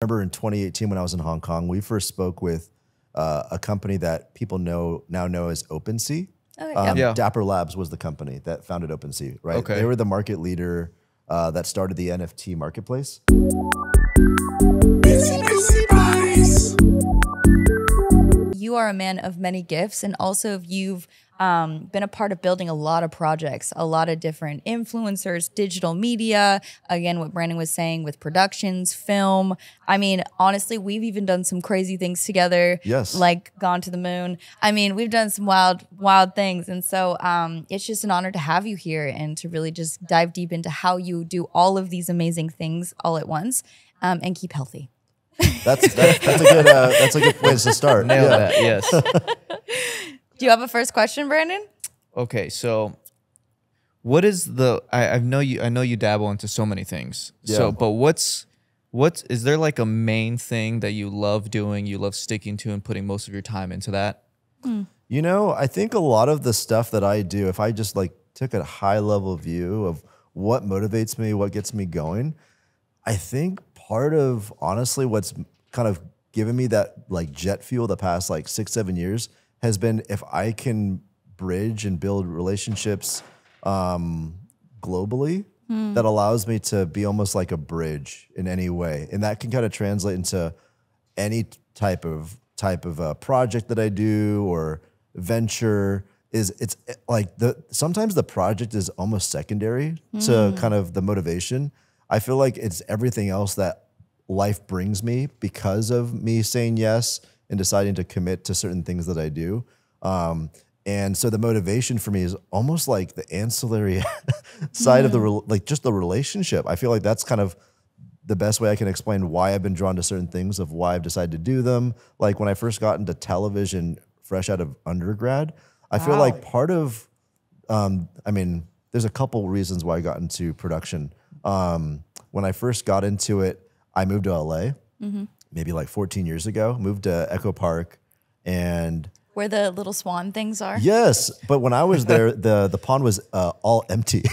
remember in 2018 when I was in Hong Kong, we first spoke with a company that people now know as OpenSea. Dapper Labs was the company that founded OpenSea, right? Okay. They were the market leader that started the NFT marketplace. You are a man of many gifts, and also you've been a part of building a lot of projects, a lot of different influencers, digital media, again, what Brandon was saying with productions, film. I mean, honestly, we've even done some crazy things together. Yes. Like gone to the moon. I mean, we've done some wild things. And so it's just an honor to have you here and to really just dive deep into how you do all of these amazing things all at once and keep healthy. That's a good place to start. Nailed that, yes. Do you have a first question, Brandon? Okay, so what is the I know you dabble into so many things. Yeah. So but what's is there like a main thing that you love doing, you love sticking to and putting most of your time into that? You know, I think a lot of the stuff that I do, if I just like took a high level view of what motivates me, what gets me going, I think part of honestly what's kind of given me that like jet fuel the past like 6-7 years has been if I can bridge and build relationships globally, that allows me to be almost like a bridge in any way. And that can kind of translate into any type of project that I do or venture. It's like sometimes the project is almost secondary to kind of the motivation. I feel like it's everything else that life brings me because of me saying yes and deciding to commit to certain things that I do. And so the motivation for me is almost like the ancillary side of like just the relationship. I feel like that's kind of the best way I can explain why I've been drawn to certain things, of why I've decided to do them. Like when I first got into television fresh out of undergrad, I feel like part of, I mean, there's a couple reasons why I got into production. When I first got into it, I moved to LA, maybe like 14 years ago, moved to Echo Park and Where the little swan things are? yes, but when I was there, the pond was all empty.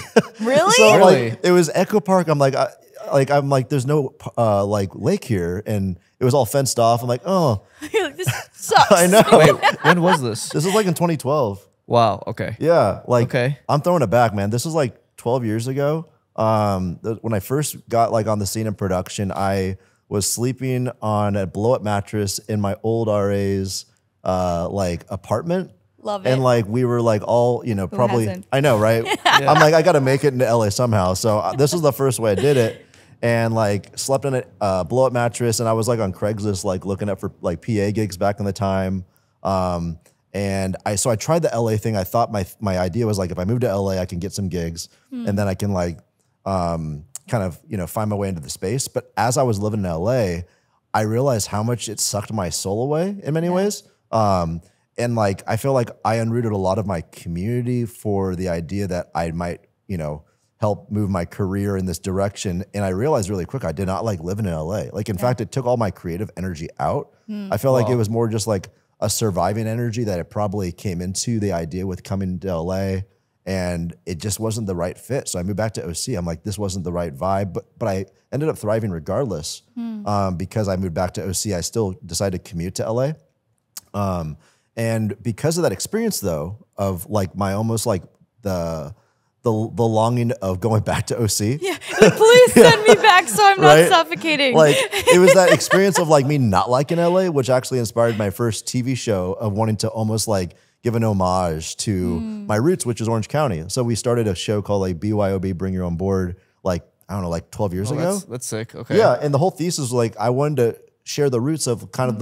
Really? So Really? like it was Echo Park. I'm like, there's no like lake here, and it was all fenced off. I'm like, oh, You're like, this sucks. I know. Wait, when was this? This was like in 2012. Wow, okay. Yeah, like Okay. I'm throwing it back, man. This was like 12 years ago. When I first got like on the scene in production, I was sleeping on a blow-up mattress in my old RA's like apartment. Love it. And like we were like all, you know, probably hasn't? I know, right? I'm like, I got to make it into LA somehow. So this was the first way I did it, and like slept in a blow-up mattress, and I was like on Craigslist, like looking up for like PA gigs back in the time. And I tried the LA thing. I thought my idea was like, if I move to LA, I can get some gigs, and then I can like kind of, you know, find my way into the space. But as I was living in LA, I realized how much it sucked my soul away in many ways. And like, I feel like I unrooted a lot of my community for the idea that I might, you know, help move my career in this direction. And I realized really quick, I did not like living in LA. Like, in fact, it took all my creative energy out. I felt like it was more just like a surviving energy that it probably came into the idea with coming to LA, and it just wasn't the right fit. So I moved back to OC. I'm like, this wasn't the right vibe, but I ended up thriving regardless. Because I moved back to OC, I still decided to commute to LA. And because of that experience though, of like my almost like the longing of going back to OC. Yeah, like, please send me back so I'm not suffocating. Like it was that experience of like me not liking LA, which actually inspired my first TV show of wanting to almost like give an homage to my roots, which is Orange County. So we started a show called like BYOB, Bring Your Own Board, like, I don't know, like 12 years ago. That's sick. Okay. Yeah, and the whole thesis was like I wanted to share the roots of kind of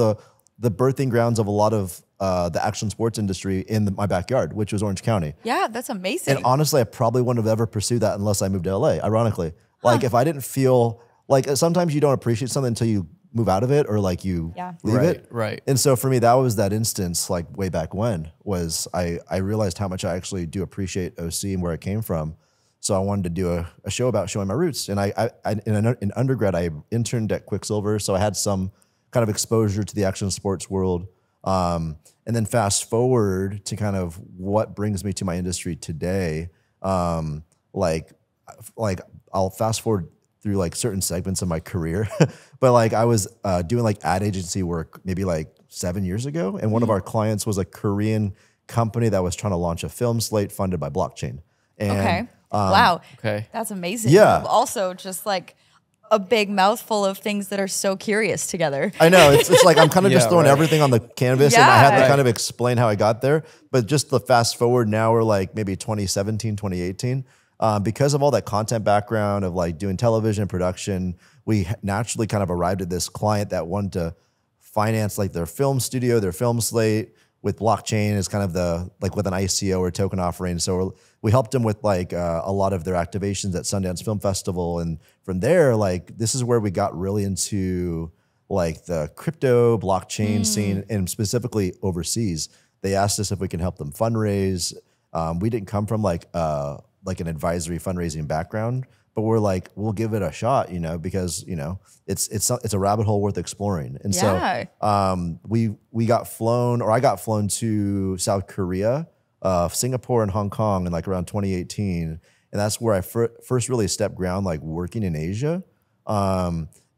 the birthing grounds of a lot of the action sports industry in my backyard, which was Orange County. Yeah, that's amazing. And honestly, I probably wouldn't have ever pursued that unless I moved to LA, ironically. Like if I didn't feel, like sometimes you don't appreciate something until you move out of it or like you leave it. Right. And so for me, that was that instance, like way back when, was I realized how much I actually do appreciate OC and where I came from. So I wanted to do a show about showing my roots. And in undergrad, I interned at Quicksilver, so I had some kind of exposure to the action sports world. And then fast forward to kind of what brings me to my industry today. Like I'll fast forward through like certain segments of my career. But like I was doing like ad agency work maybe like 7 years ago. And one of our clients was a Korean company that was trying to launch a film slate funded by blockchain. And, Okay. Wow. Okay. That's amazing. Yeah. Also, just like a big mouthful of things that are so curious together. I know it's like I'm kind of just throwing right. everything on the canvas, and I had to Yeah. kind of explain how I got there. But just the fast forward now, we're like maybe 2017, 2018. Because of all that content background of like doing television production, we naturally kind of arrived at this client that wanted to finance like their film studio, their film slate with blockchain is kind of the like with an ICO or token offering. So we helped them with like a lot of their activations at Sundance Film Festival, and from there, like this is where we got really into like the crypto blockchain scene, and specifically overseas. They asked us if we can help them fundraise. We didn't come from like an advisory fundraising background, but we're like, we'll give it a shot, you know, because you know it's a rabbit hole worth exploring. And Yeah. so we got flown, or I got flown to South Korea, Singapore, and Hong Kong in like around 2018, and that's where I first really stepped ground like working in Asia.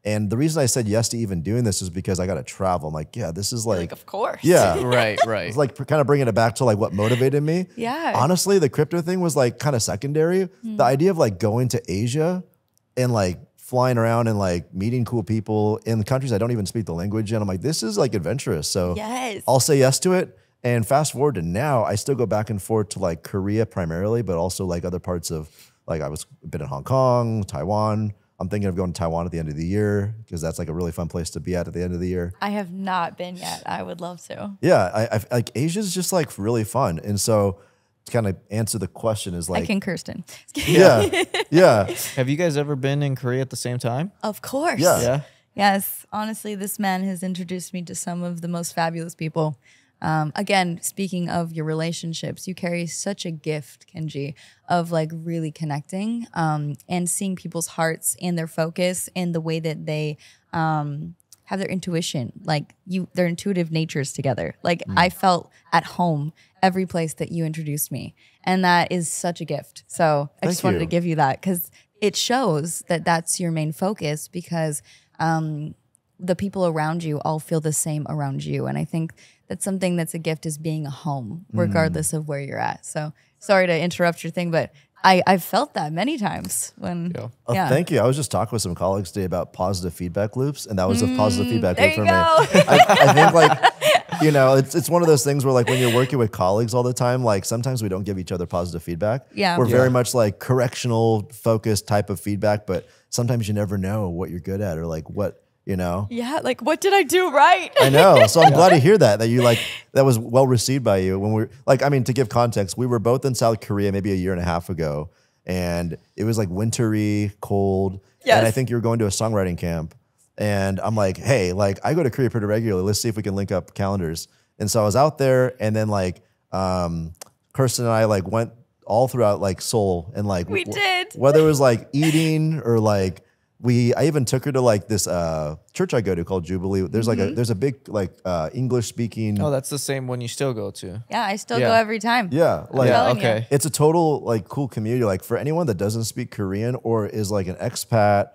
And the reason I said yes to even doing this is because I got to travel. I'm like, yeah, this is like Of course. yeah. Right. Right. It's like kind of bringing it back to like what motivated me. Yeah. Honestly, the crypto thing was like kind of secondary. The idea of like going to Asia and like flying around and like meeting cool people in countries I don't even speak the language in. I'm like, this is like adventurous. So Yes. I'll say yes to it. And fast forward to now, I still go back and forth to like Korea primarily, but also like other parts of like been in Hong Kong, Taiwan. I'm thinking of going to Taiwan at the end of the year because that's like a really fun place to be at the end of the year. I have not been yet. I would love to. Yeah, I like Asia's just like really fun, and so to kind of answer the question is like, Like in Kirsten. yeah, yeah, Have you guys ever been in Korea at the same time? Of course. Yeah. Yeah. Yes. Honestly, this man has introduced me to some of the most fabulous people. Again, speaking of your relationships, you carry such a gift, Kenji, of like really connecting and seeing people's hearts and their focus and the way that they have their intuition, like their intuitive natures together. Like I felt at home every place that you introduced me. And that is such a gift. So I just wanted to give you that because it shows that that's your main focus because the people around you all feel the same around you. And I think that's something that's a gift is being a home, regardless of where you're at. So sorry to interrupt your thing, but I've felt that many times when, Yeah. Thank you. I was just talking with some colleagues today about positive feedback loops, and that was a positive feedback there loop you for go. me. I think like, you know, it's one of those things where like when you're working with colleagues all the time, like sometimes we don't give each other positive feedback. Yeah. We're very much like correctional focused type of feedback, but sometimes you never know what you're good at or like what, you know. Yeah, like what did I do right? I know. So I'm glad to hear that you like, that was well received by you when we're like, I mean, to give context, we were both in South Korea maybe a year and a half ago, and it was like wintry, cold. Yes. And I think you were going to a songwriting camp. And I'm like, hey, like I go to Korea pretty regularly. Let's see if we can link up calendars. And so I was out there, and then like Kirsten and I like went all throughout like Seoul, and like We did. whether it was like eating or like I even took her to like this church I go to called Jubilee. There's like there's a big like English speaking. Oh, that's the same one you still go to. Yeah, I still Yeah. go every time. Yeah, like Yeah. telling you. Okay. it's a total like cool community. Like for anyone that doesn't speak Korean or is like an expat,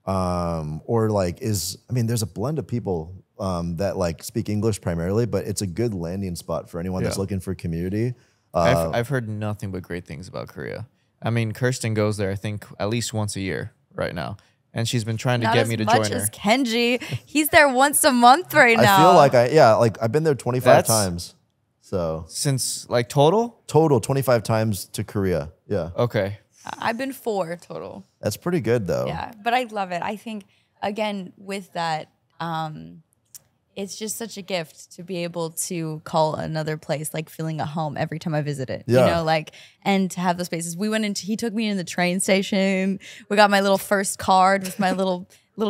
or like there's a blend of people that like speak English primarily, but it's a good landing spot for anyone that's Yeah. looking for community. I've heard nothing but great things about Korea. I mean, Kirsten goes there, I think, at least once a year right now. And she's been trying to Not get as me to much join her. as Kenji. He's there once a month right now. I feel like I've been there 25 That's- times. So Since like total? total 25 times to Korea. Yeah, Okay. I've been 4 total. that's pretty good though. Yeah, but I love it. I think, again, with that, it's just such a gift to be able to call another place like feeling at home every time I visit it. Yeah. You know, like, and to have those spaces. He took me in the train station. We got my little first card with my little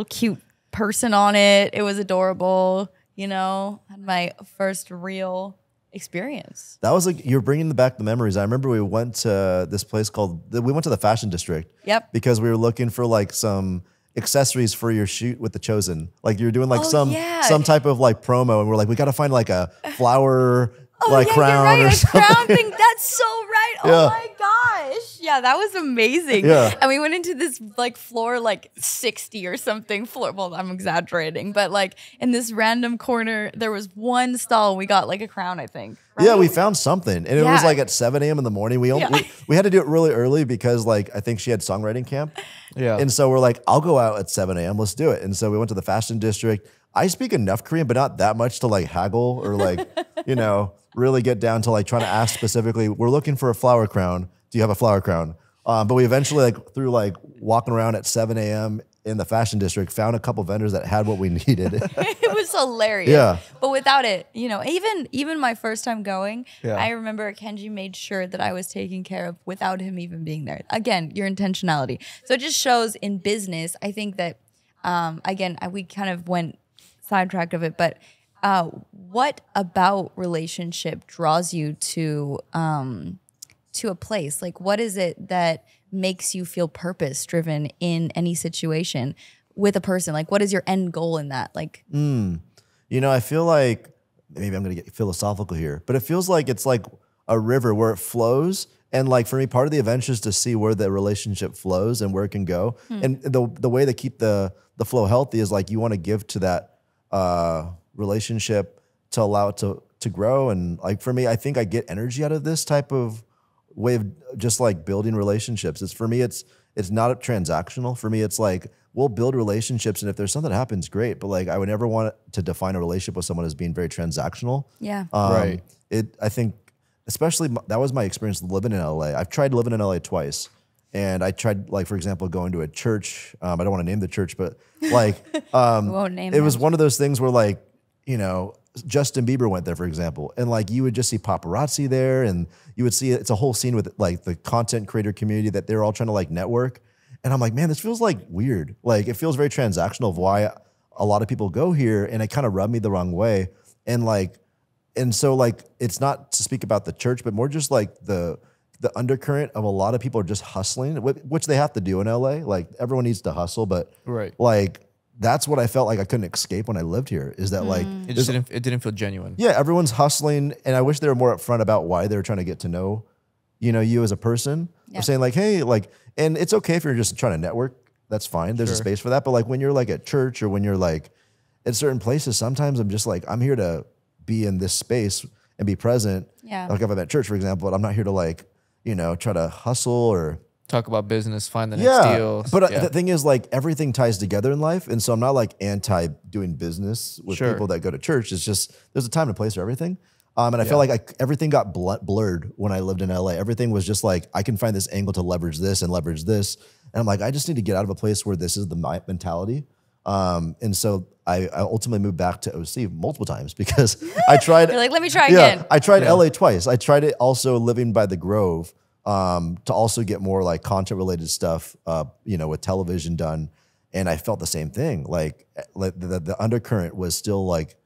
cute person on it. It was adorable. You know, had my first real experience. That was like, you're bringing back the memories. I remember we went to this place we went to the fashion district. Yep. Because we were looking for like some accessories for your shoot with The Chosen. Like you're doing like yeah. some type of like promo, and we're like, we got to find like a flower like yeah, crown you're right, or a something. crown thing. That's so right. Yeah. Oh my gosh. Yeah, that was amazing. Yeah. And we went into this like floor like 60 or something floor. Well, I'm exaggerating, but like in this random corner, there was one stall. We got like a crown, I think. Right? Yeah, we found something. And it was Yeah. like at 7 a.m. in the morning. We had to do it really early because like I think she had songwriting camp. Yeah. And so we're like, I'll go out at 7 a.m. Let's do it. And so we went to the fashion district. I speak enough Korean, but not that much to like haggle or like, really get down to like trying to ask specifically, we're looking for a flower crown. Do you have a flower crown? But we eventually like through like walking around at 7 a.m. in the fashion district, found a couple vendors that had what we needed. It was hilarious. Yeah. But without it, even my first time going, Yeah. I remember Kenji made sure that I was taken care of without him even being there. Again, your intentionality. So it just shows in business. I think that, we kind of went sidetracked of it, but what about relationship draws you to a place? Like, what is it that makes you feel purpose driven in any situation with a person? Like, what is your end goal in that? Like, I feel like maybe I'm going to get philosophical here, but it feels like it's like a river where it flows. And like for me, part of the adventure is to see where the relationship flows and where it can go. And the way to keep the flow healthy is like you want to give to that relationship to allow it to grow. And like for me, I think I get energy out of this type of way of just like building relationships. It's for me, it's not transactional. For me, it's like we'll build relationships, and if there's something that happens, great. But like I would never want to define a relationship with someone as being very transactional. yeah. Right. I think especially that was my experience living in LA. I've tried living in LA twice. And I tried, like, for example, going to a church. I don't want to name the church, but like, won't name it was them. one of those things where like, Justin Bieber went there, for example. And like, you would just see paparazzi there, and you would see, it's a whole scene with like the content creator community that they're all trying to like network. And I'm like, man, this feels like weird. Like it feels very transactional of why a lot of people go here. And it kind of rubbed me the wrong way. And so like, it's not to speak about the church, but more just like the undercurrent of a lot of people are just hustling, which they have to do in LA. Like everyone needs to hustle, but Right. like that's what I felt like I couldn't escape when I lived here. Is that like It didn't feel genuine. yeah, everyone's hustling, and I wish they were more upfront about why they're trying to get to know, you as a person. Yeah. Or saying like, hey, like, and it's okay if you're just trying to network. That's fine. There's a space for that. But like when you're like at church or when you're like at certain places, sometimes I'm just like, I'm here to be in this space and be present. Yeah. Like if I'm at church, for example, but I'm not here to like, try to hustle or Talk about business, find the next deal. But the thing is, like, everything ties together in life. And so I'm not like anti doing business with people that go to church. It's just there's a time and place for everything. And I feel like everything got blurred when I lived in LA. Everything was just like, I can find this angle to leverage this and leverage this. And I'm like, I just need to get out of a place where this is the mentality. And so I ultimately moved back to OC multiple times because I tried. You're like, let me try again. I tried LA twice. I tried it also living by the Grove to also get more like content related stuff, with television done. And I felt the same thing. Like the undercurrent was still like,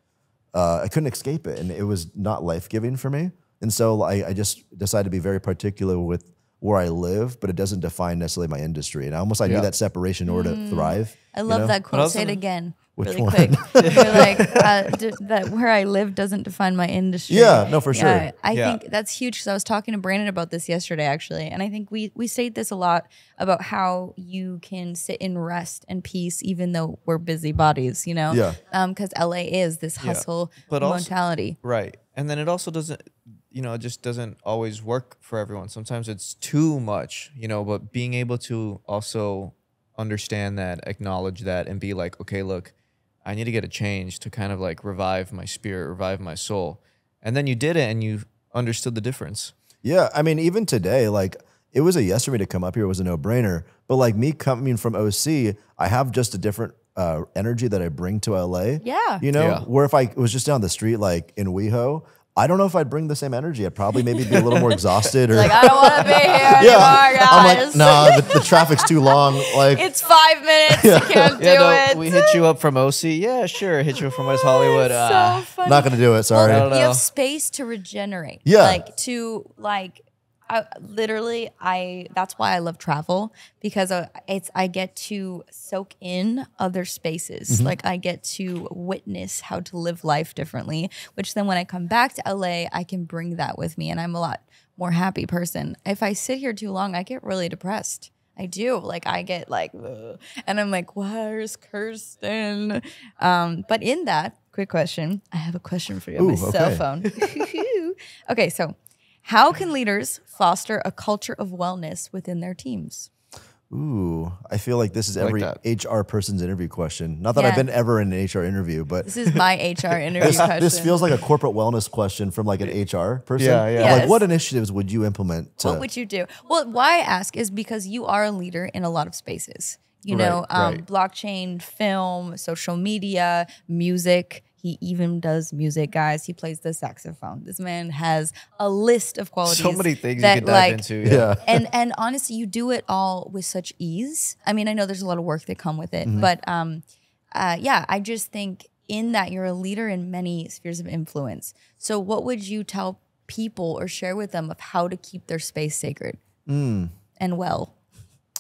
I couldn't escape it, and it was not life-giving for me. And so I just decided to be very particular with where I live, but it doesn't define necessarily my industry. And I need that separation in order to thrive. I love that quote. Say it gonna- again. Which really one? quick. You're like, that where I live doesn't define my industry. Yeah, no, for sure. I think that's huge because I was talking to Brandon about this yesterday, actually. And I think we state this a lot about how you can sit in rest and peace even though we're busy bodies, Yeah. Because LA is this hustle But also- mentality. Right. And then it also doesn't, it just doesn't always work for everyone. Sometimes it's too much, but being able to also understand that, acknowledge that, and be like, okay, look, I need to get a change to kind of like revive my spirit, revive my soul. And then you did it and you understood the difference. Yeah, I mean, even today, like, it was a yes for me to come up here. It was a no-brainer. But like me coming from OC, I have just a different energy that I bring to LA. Yeah. Where if I was just down the street, like in WeHo, I don't know if I'd bring the same energy. I'd probably maybe be a little more exhausted. Or Like, I don't want to be here anymore, guys. I'm like, nah, the traffic's too long. Like, It's 5 minutes. You can't do it. We hit you up from OC. Yeah, sure. Hit you up from West Hollywood. So funny. not gonna do it. Sorry. I don't know. You have space to regenerate. Yeah. That's why I love travel, because I get to soak in other spaces. Mm-hmm. Like I get to witness how to live life differently, which then when I come back to LA, I can bring that with me, and I'm a lot more happy person. If I sit here too long, I get really depressed. I do. Like I get like, ugh. And I'm like, where's Kirsten? But in that, quick question, I have a question for you on my cell phone. Okay, so how can leaders foster a culture of wellness within their teams? Ooh, I feel like this is every HR person's interview question. Not that Yeah. I've been ever in an HR interview, but This is my HR interview question. this feels like a corporate wellness question from like an HR person. Yeah, yeah. Like, Yes. what initiatives would you implement to? What would you do? Well, why I ask is because you are a leader in a lot of spaces. You know, right. blockchain, film, social media, music. He even does music, guys. He plays the saxophone. This man has a list of qualities. So many things you that, can dive into. Yeah. And honestly, you do it all with such ease. I mean, I know there's a lot of work that come with it, but yeah, I just think in that you're a leader in many spheres of influence. So what would you tell people or share with them of how to keep their space sacred and well?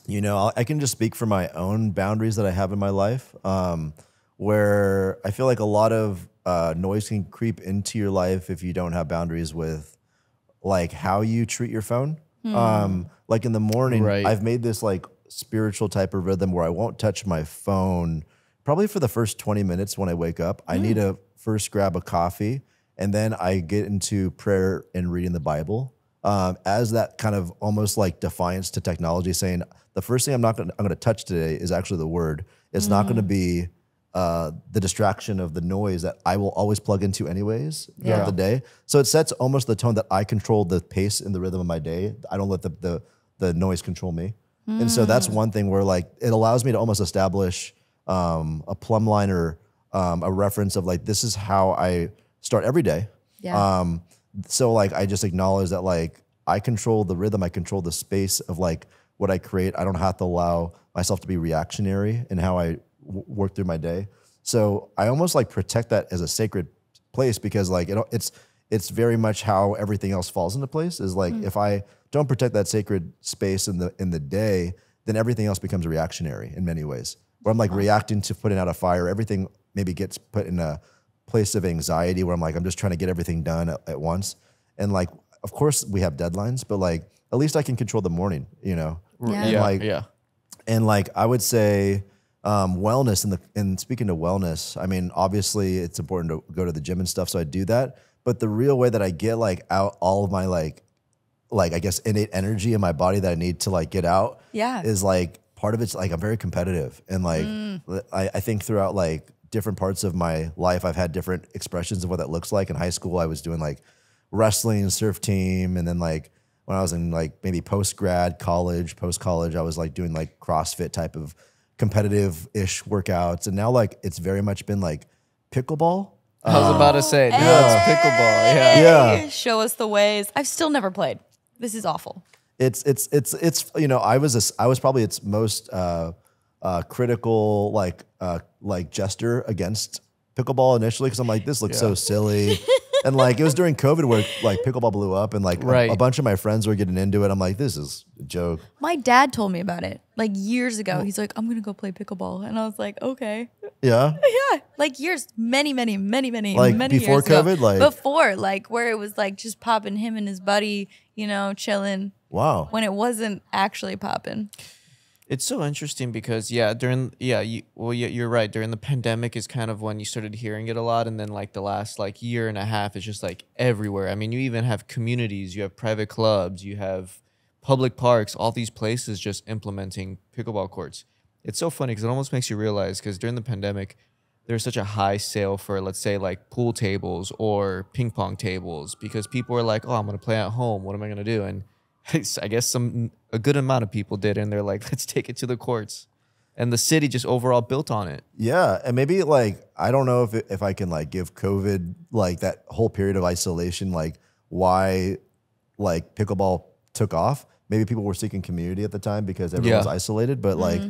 You know, I can just speak for my own boundaries that I have in my life, where I feel like a lot of noise can creep into your life if you don't have boundaries with like how you treat your phone. Like in the morning, Right. I've made this like spiritual type of rhythm where I won't touch my phone probably for the first 20 minutes when I wake up. I need to first grab a coffee and then I get into prayer and reading the Bible. As that kind of almost like defiance to technology, saying the first thing I'm going to touch today is actually the word. It's not going to be the distraction of the noise that I will always plug into anyways throughout the day. So it sets almost the tone that I control the pace and the rhythm of my day. I don't let the noise control me. And so that's one thing where like it allows me to almost establish a plumb line or a reference of like, this is how I start every day. Yeah. So like I just acknowledge that like I control the rhythm, I control the space of like what I create. I don't have to allow myself to be reactionary in how I work through my day. So I almost like protect that as a sacred place because like it's very much how everything else falls into place. Is like if I don't protect that sacred space in the day, then everything else becomes reactionary in many ways. Where I'm like reacting to putting out a fire, everything maybe gets put in a place of anxiety where I'm like, I'm just trying to get everything done at once. And like, of course we have deadlines, but like, at least I can control the morning, you know? Yeah. And like, I would say wellness and speaking to wellness, I mean, obviously it's important to go to the gym and stuff. So I do that. But the real way that I get like out all of my like, I guess innate energy in my body that I need to like get out is like, part of it's like, I'm very competitive. And like, I think throughout like different parts of my life, I've had different expressions of what that looks like. In high school, I was doing like wrestling, surf team. And then like when I was in like maybe post-college, I was like doing like CrossFit type of competitive-ish workouts. And now like it's very much been like pickleball. I was about to say, no, it's pickleball. Yeah. Show us the ways. I've still never played. This is awful. It's you know, I was probably its most critical like gesture against pickleball initially because I'm like, this looks so silly. And like it was during COVID where like pickleball blew up and like a bunch of my friends were getting into it. I'm like, this is a joke. My dad told me about it like years ago. He's like, I'm gonna go play pickleball, and I was like, okay. Yeah. Yeah, like years, many Like before before years ago. COVID, like before, like where it was like just popping him and his buddy, you know, chilling. Wow. When it wasn't actually popping. It's so interesting because you're right. During the pandemic is kind of when you started hearing it a lot, and then like the last like year and a half is just like everywhere. I mean, you even have communities, you have private clubs, you have public parks, all these places just implementing pickleball courts. It's so funny because it almost makes you realize because during the pandemic, there's such a high sale for let's say like pool tables or ping pong tables because people are like, oh, I'm gonna play at home. What am I gonna do? And I guess a good amount of people did, and they're like, let's take it to the courts. And the city just overall built on it. Yeah, and maybe like I don't know if I can like give COVID like that whole period of isolation like why like pickleball took off. Maybe people were seeking community at the time because everyone was isolated, but like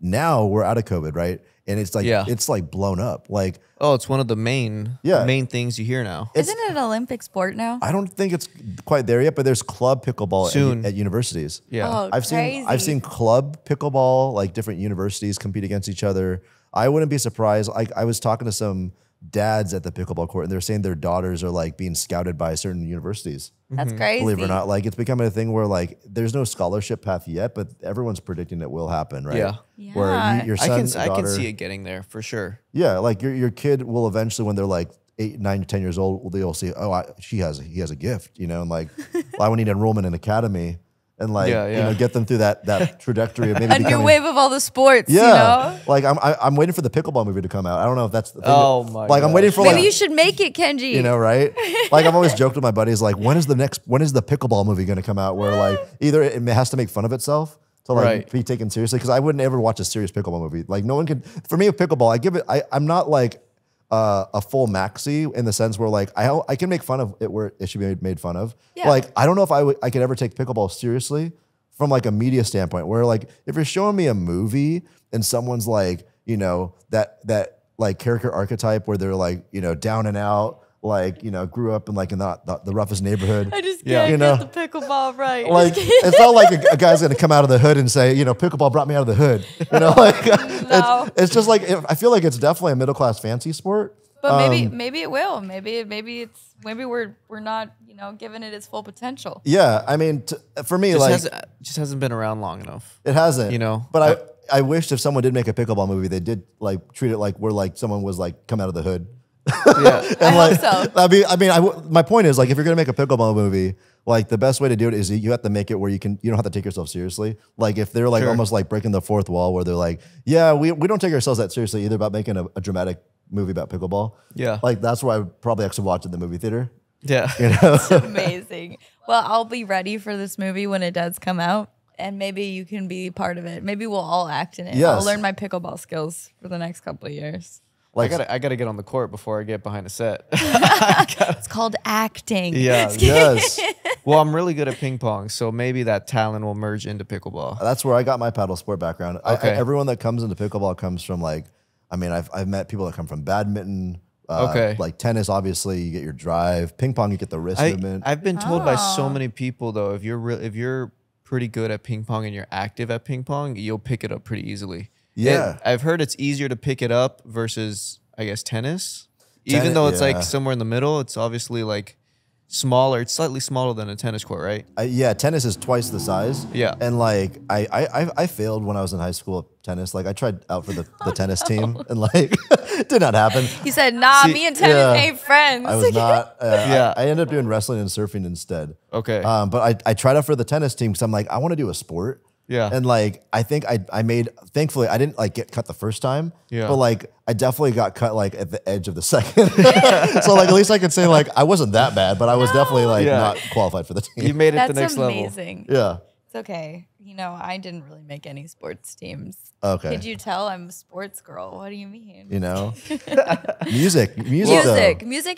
now we're out of COVID, right? And it's like blown up. Like it's one of the main things you hear now. Isn't it an Olympic sport now? I don't think it's quite there yet, but there's club pickleball Soon. at universities. Yeah. Oh, I've seen club pickleball, like different universities compete against each other. I wouldn't be surprised. I was talking to some dads at the pickleball court, and they're saying their daughters are like being scouted by certain universities. That's crazy. Believe it or not, like it's becoming a thing where like there's no scholarship path yet, but everyone's predicting it will happen, right? Yeah. Where your son, I can see it getting there for sure. Yeah, like your kid will eventually, when they're like 8, 9, 10 years old, they'll see, oh, he has a gift, you know, and like, well, I would need enrollment in academy. And like, you know, get them through that trajectory of maybe a new wave of all the sports. Yeah, you know? Like I'm waiting for the pickleball movie to come out. I don't know if that's the thing. Oh my! Like I'm waiting for maybe you should make it, Kenji. You know, right? Like I've always joked with my buddies, like when is the pickleball movie going to come out? Where like either it has to make fun of itself to like be taken seriously, because I wouldn't ever watch a serious pickleball movie. Like no one could. For me, with pickleball, I'm not like a full maxi in the sense where like I can make fun of it where it should be made fun of. Yeah. Like I don't know if I could ever take pickleball seriously from like a media standpoint, where like if you're showing me a movie and someone's like, you know, that like character archetype where they're like, you know, down and out, like, you know, grew up in like in the roughest neighborhood. I just can't get the pickleball right. Like it's not like a guy's gonna come out of the hood and say, you know, pickleball brought me out of the hood. You know, like it's just like I feel like it's definitely a middle class fancy sport. But maybe it will. Maybe we're not, you know, giving it its full potential. Yeah, I mean, for me, just hasn't been around long enough. It hasn't, you know. But I wished if someone did make a pickleball movie, they did like treat it like where like someone was like come out of the hood. Yeah, and I hope so. I mean, my point is like if you're gonna make a pickleball movie, like the best way to do it is you have to make it where you don't have to take yourself seriously. Like if they're like almost like breaking the fourth wall, where they're like, yeah, we don't take ourselves that seriously either about making a dramatic movie about pickleball. Yeah, like that's why I would probably actually watch it in the movie theater. Yeah, you know? It's amazing. Well, I'll be ready for this movie when it does come out, and maybe you can be part of it. Maybe we'll all act in it. Yes. I'll learn my pickleball skills for the next couple of years. Like I gotta get on the court before I get behind the set. It's called acting. Yeah. Yes. Well, I'm really good at ping pong, so maybe that talent will merge into pickleball. That's where I got my paddle sport background. Okay. Everyone that comes into pickleball comes from like, I mean, I've met people that come from badminton. Like tennis, obviously, you get your drive. Ping pong, you get the wrist movement. I've been told by so many people though, if you're pretty good at ping pong and you're active at ping pong, you'll pick it up pretty easily. Yeah, I've heard it's easier to pick it up versus, I guess, tennis. Even though it's like somewhere in the middle, it's obviously like smaller. It's slightly smaller than a tennis court, right? Yeah, tennis is twice the size. Yeah, and like I failed when I was in high school at tennis. Like I tried out for the tennis team, and like it did not happen. He said, "Nah, me and tennis ain't friends." I was not. I ended up doing wrestling and surfing instead. Okay, but I tried out for the tennis team because I'm like I want to do a sport. Yeah. And like I think I made, thankfully I didn't like get cut the first time. Yeah. But like I definitely got cut like at the edge of the second. So like at least I could say like I wasn't that bad, but I was definitely like not qualified for the team. You made it That's the next level. amazing. Yeah. It's okay. You know, I didn't really make any sports teams. Okay. Could you tell I'm a sports girl? What do you mean? You know? Music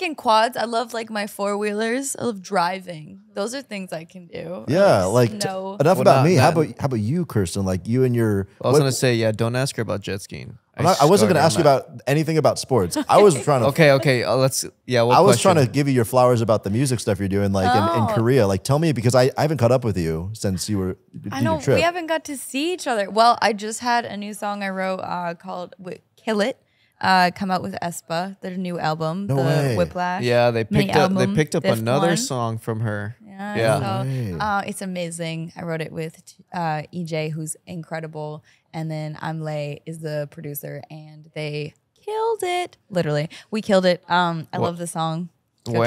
and quads. I love like my four-wheelers. I love driving. Those are things I can do. Yeah, like enough about me. How about you, Kirsten? Like you and your I was gonna say, don't ask her about jet skiing. I wasn't going to ask you about anything about sports. I was trying to. Okay. I was trying to give you your flowers about the music stuff you're doing, like in Korea. Like, tell me, because I haven't caught up with you since you were. I know we haven't got to see each other. Well, I just had a new song I wrote called "Kill It." Come out with aespa, their new album, No way. Whiplash. Yeah, they picked up this another one. song from her. Yeah. So, it's amazing. I wrote it with EJ, who's incredible, and then Lay is the producer, and they killed it. Literally, we killed it. I love the song. Well,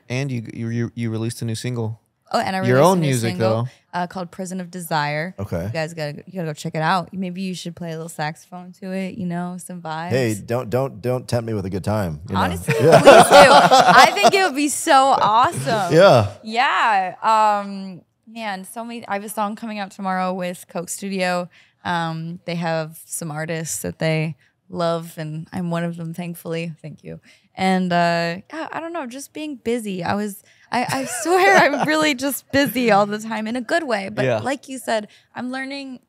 and you released a new single. Oh, and I released your own a new music single, though, called "Prison of Desire." Okay, you guys gotta go check it out. Maybe you should play a little saxophone to it. You know, some vibes. Hey, don't tempt me with a good time. Honestly, please do. I think it would be so awesome. Yeah. Man, so many. I have a song coming out tomorrow with Coke Studio. They have some artists that they love, and I'm one of them, thankfully. Thank you. And I don't know, just being busy. I swear I'm really just busy all the time in a good way. But like you said, I'm learning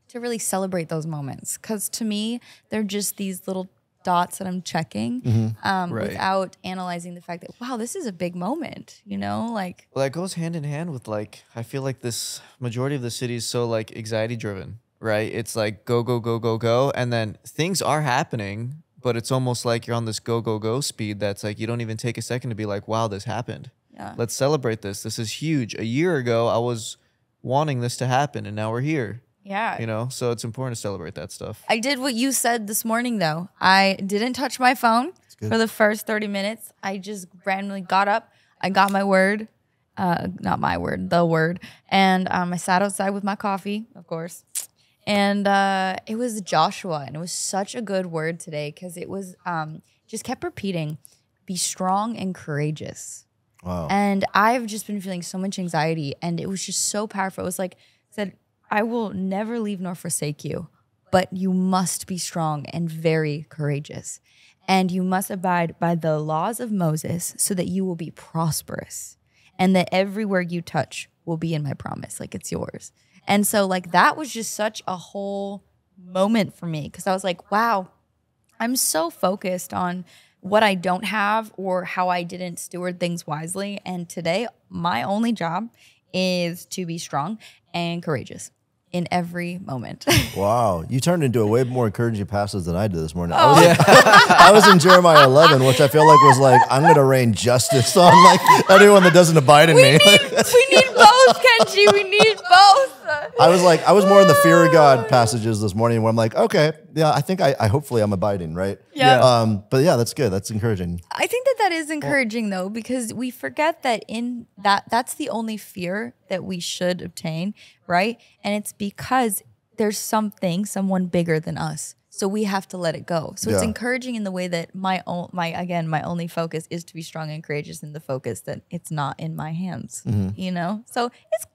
to really celebrate those moments, because to me, they're just these little dots that I'm checking without analyzing the fact that, wow, this is a big moment, you know? Like, well, that goes hand in hand with, like, I feel like this majority of the city is so like anxiety driven, right? It's like go, go, go, go, go. And then things are happening, but it's almost like you're on this go, go, go speed that's like you don't even take a second to be like, wow, this happened. Yeah. Let's celebrate this. This is huge. A year ago, I was wanting this to happen, and now we're here. Yeah. You know, so it's important to celebrate that stuff. I did what you said this morning, though. I didn't touch my phone for the first 30 minutes. I just randomly got up. I got my word. Not my word, the word. And I sat outside with my coffee, of course. And it was Joshua. And it was such a good word today because it was just kept repeating, be strong and courageous. Wow. And I've just been feeling so much anxiety. And it was just so powerful. It was like, said, I will never leave nor forsake you, but you must be strong and very courageous. And you must abide by the laws of Moses so that you will be prosperous. And that everywhere you touch will be in my promise, like it's yours. And so like that was just such a whole moment for me because I was like, wow, I'm so focused on what I don't have or how I didn't steward things wisely. And today, my only job is to be strong and courageous in every moment. Wow. You turned into a way more encouraging passage than I did this morning. I was in Jeremiah 11, which I feel like was like, I'm going to rain justice on like anyone that doesn't abide in me. We need both, Kenji. We need both. I was more in the fear of God passages this morning where I'm like, okay, yeah, I think I hopefully I'm abiding, right? Yeah. But yeah, that's good. That's encouraging. I think that is encouraging though, because we forget that that's the only fear that we should obtain, right? And it's because there's someone bigger than us. So we have to let it go. So it's encouraging in the way that my only focus is to be strong and courageous in the focus that it's not in my hands, you know? So it's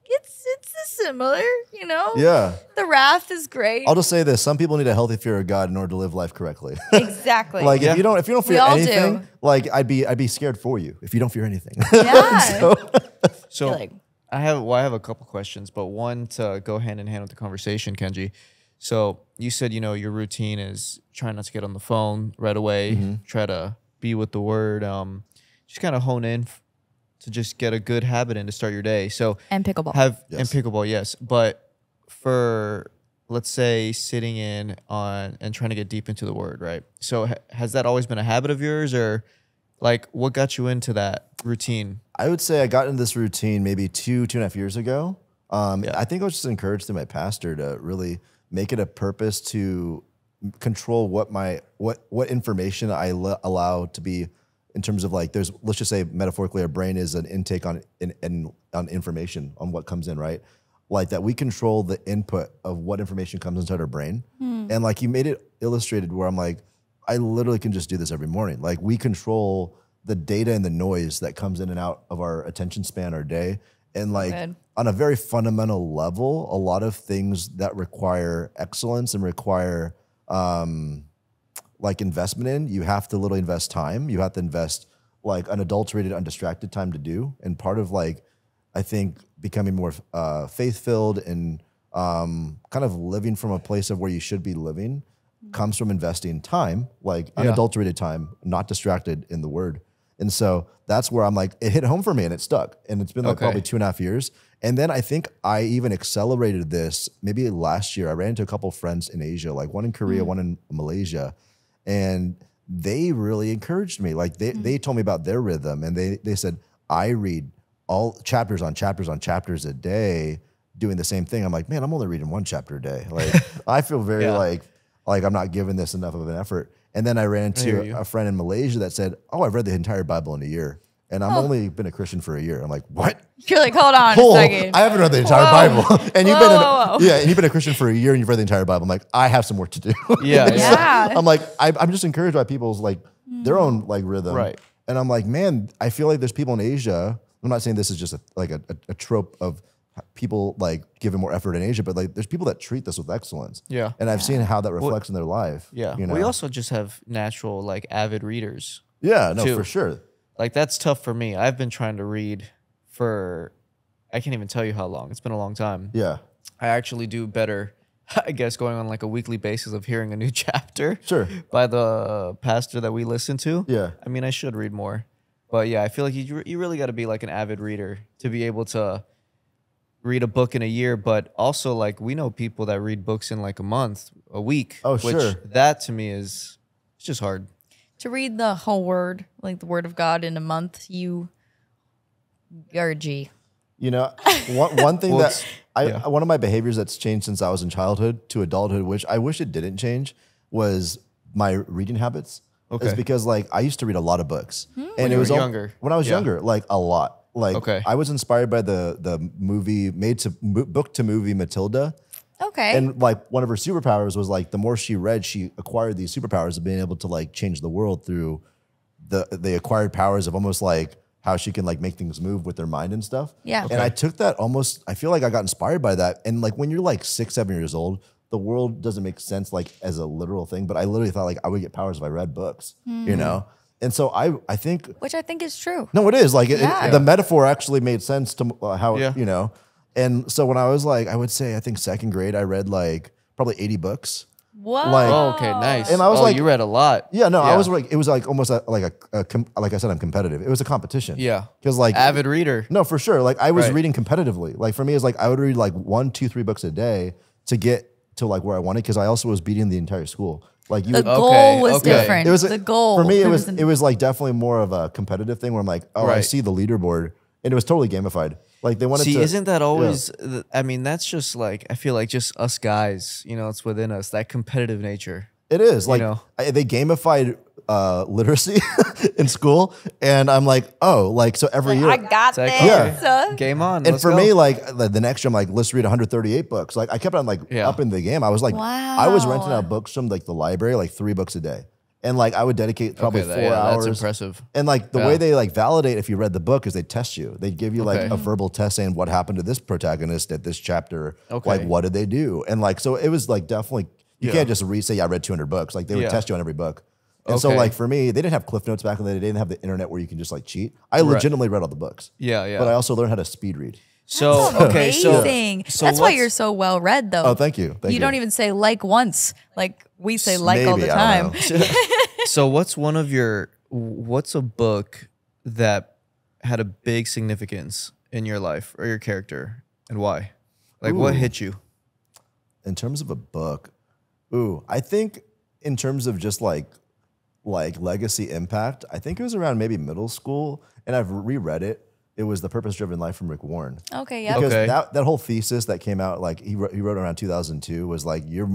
similar, you know? Yeah. The wrath is great. I'll just say this. Some people need a healthy fear of God in order to live life correctly. Exactly. Like if you don't fear all anything, do. like I'd be scared for you if you don't fear anything. Yeah. So like- I have a couple questions, but one to go hand in hand with the conversation, Kenji. So you said, you know, your routine is trying not to get on the phone right away, try to be with the word, just kind of hone in to just get a good habit in to start your day. So and pickleball. And pickleball, yes. But for, let's say, sitting in on and trying to get deep into the word, right? So has that always been a habit of yours, or like what got you into that routine? I would say I got into this routine maybe 2.5 years ago. I think I was just encouraged through my pastor to really make it a purpose to control what information I allow to be in terms of like let's just say metaphorically our brain is an intake on information on what comes in, right? Like that we control the input of what information comes inside our brain. And like you made it illustrated where I'm like, I literally can just do this every morning. Like we control the data and the noise that comes in and out of our attention span, our day. And like on a very fundamental level, a lot of things that require excellence and require like investment in, you have to literally invest time. You have to invest like unadulterated, undistracted time to do. And part of like, I think becoming more faith-filled and kind of living from a place of where you should be living comes from investing time, like unadulterated time, not distracted in the word. And so that's where I'm like, it hit home for me and it stuck. And it's been like probably 2.5 years. And then I think I even accelerated this maybe last year. I ran into a couple of friends in Asia, like one in Korea, one in Malaysia. And they really encouraged me. Like they told me about their rhythm and they said, I read all chapters on chapters on chapters a day doing the same thing. I'm like, man, I'm only reading one chapter a day. Like I feel very like I'm not giving this enough of an effort. And then I ran into a friend in Malaysia that said, oh, I've read the entire Bible in a year. And I'm only been a Christian for a year. I'm like, what? You're like, hold on a second. I haven't read the entire Bible. And you've been a Christian for a year and you've read the entire Bible. I'm like, I have some work to do. I'm like, I'm just encouraged by people's like their own like rhythm. Right. And I'm like, man, I feel like there's people in Asia. I'm not saying this is just a trope of people like giving more effort in Asia, but like there's people that treat this with excellence. Yeah. And I've seen how that reflects in their life. Yeah. You know? We also just have natural like avid readers. Yeah, no, too. for sure. Like that's tough for me. I've been trying to read for, I can't even tell you how long. It's been a long time. Yeah. I actually do better, I guess, going on like a weekly basis of hearing a new chapter by the pastor that we listen to. Yeah. I mean, I should read more. But yeah, I feel like you really got to be like an avid reader to be able to read a book in a year. But also like we know people that read books in like a month, a week. Oh, which sure. That to me is It's just hard. To read the whole word, like the word of God in a month, you're a G. You know, one thing Well, that one of my behaviors that's changed since I was in childhood to adulthood, which I wish it didn't change, was my reading habits. Okay. Is because like I used to read a lot of books, and When it you was were younger. When I was Yeah. younger, like a lot. Like Okay. I was inspired by the movie book to movie Matilda. Okay. And like one of her superpowers was like the more she read, she acquired these superpowers of being able to like change the world through the acquired powers of almost like how she can like make things move with her mind and stuff. Yeah. And I took that almost, I feel like I got inspired by that. And like when you're like 6, 7 years old, the world doesn't make sense like as a literal thing, but I literally thought like I would get powers if I read books, you know? And so I think, Which I think is true. no, it is like Yeah. the metaphor actually made sense to how, Yeah. you know? And so when I was like, I would say, I think second grade, I read like probably 80 books. Whoa. Like- Oh, okay, nice. And I was like- you read a lot. Yeah, no, I was like, it was like almost like I said, I'm competitive. It was a competition. Yeah. Because like, Avid reader. no, for sure. Like I was Right. reading competitively. Like for me, it's like I would read like 1, 2, 3 books a day to get to like where I wanted. Because I also was beating the entire school. Like you, The would, goal was okay. different. it was the goal for me. It was like definitely more of a competitive thing where I'm like, oh, I Right. see the leaderboard, and it was totally gamified. Like they wanted See, to. isn't that always? I mean, that's just like I feel like just us guys. You know, it's within us that competitive nature. It is like know? they gamified literacy in school, and I'm like, oh, like so every year. I got It's like, this. Yeah. Game on. And let's for go. me, like the next year, I'm like, let's read 138 books. Like I kept on like Yeah. up in the game. I was like, I was renting Wow. out books from like the library, like 3 books a day, and like I would dedicate probably Okay, 4 hours. That's impressive. And like the Yeah. way they like validate if you read the book is they test you. They give you like Okay. a verbal test saying what happened to this protagonist at this chapter. Okay. Like what did they do? And like so it was like definitely you Yeah. can't just say yeah, I read 200 books. Like they would Yeah. test you on every book. And so Okay. like for me, they didn't have Cliff Notes back in the day. They didn't have the internet where you can just like cheat. I legitimately read all the books. Yeah, yeah. But I also learned how to speed read. So That's okay, so amazing. so That's why what's- you're so well read, though. Oh, thank you. Thank you. You don't even say like once, like we say like all the Maybe, I time. don't know. So what's a book that had a big significance in your life or your character and why? Like what Ooh. hit you? In terms of a book, I think in terms of just like legacy impact, I think it was around maybe middle school, and I've reread it. It was The Purpose-Driven Life from Rick Warren. Okay, yeah. Because Okay. that whole thesis that came out, like he wrote around 2002, was like you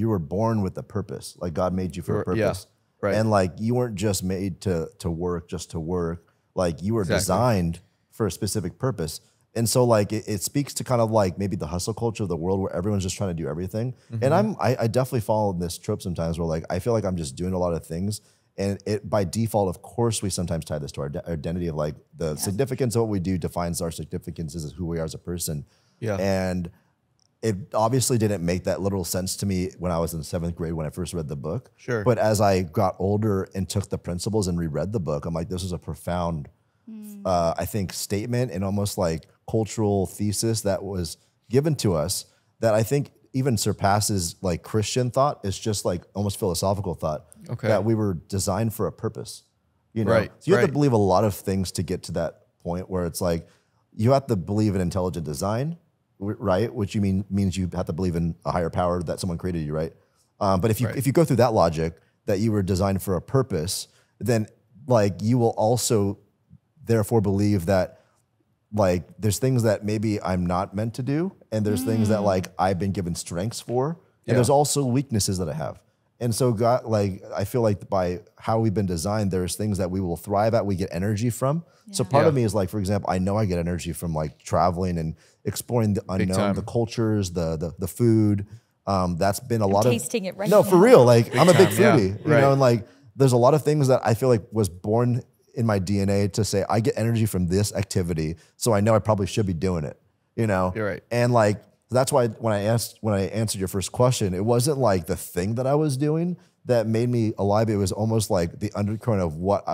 were born with a purpose. Like God made you for a Yeah, purpose, right. And like you weren't just made to work just to work. Like you were Exactly. designed for a specific purpose. And so like it speaks to kind of like maybe the hustle culture of the world where everyone's just trying to do everything. Mm-hmm. And I definitely fall in this trope sometimes where like I feel like I'm just doing a lot of things. And it by default, of course, we sometimes tie this to our identity of like the significance of what we do defines our significance as who we are as a person. Yeah. And it obviously didn't make that literal sense to me when I was in 7th grade when I first read the book. Sure. But as I got older and took the principles and reread the book, I'm like, this is a profound, I think, statement and almost like cultural thesis that was given to us that I think even surpasses like Christian thought. It's just like almost philosophical thought. Okay. That we were designed for a purpose. You know, Right, so you have to right. believe a lot of things to get to that point where it's like you have to believe in intelligent design, right? Which means you have to believe in a higher power that someone created you, right? But if you go through that logic that you were designed for a purpose, then like you will also therefore believe that like there's things that maybe I'm not meant to do, and there's things that like I've been given strengths for, and Yeah. there's also weaknesses that I have. And so God, like I feel like by how we've been designed, there's things that we will thrive at, we get energy from. So part Yeah. of me is like, for example, I know I get energy from like traveling and exploring the unknown, time. the cultures, the food. That's been a lot of tasting it right No, now. for real. Like I'm a big time, yeah. foodie, you Right. know, and like there's a lot of things that I feel like was born in my DNA to say I get energy from this activity, so I know I probably should be doing it, you know. You're right. And like that's why when I answered your first question, it wasn't like the thing that I was doing that made me alive. It was almost like the undercurrent of what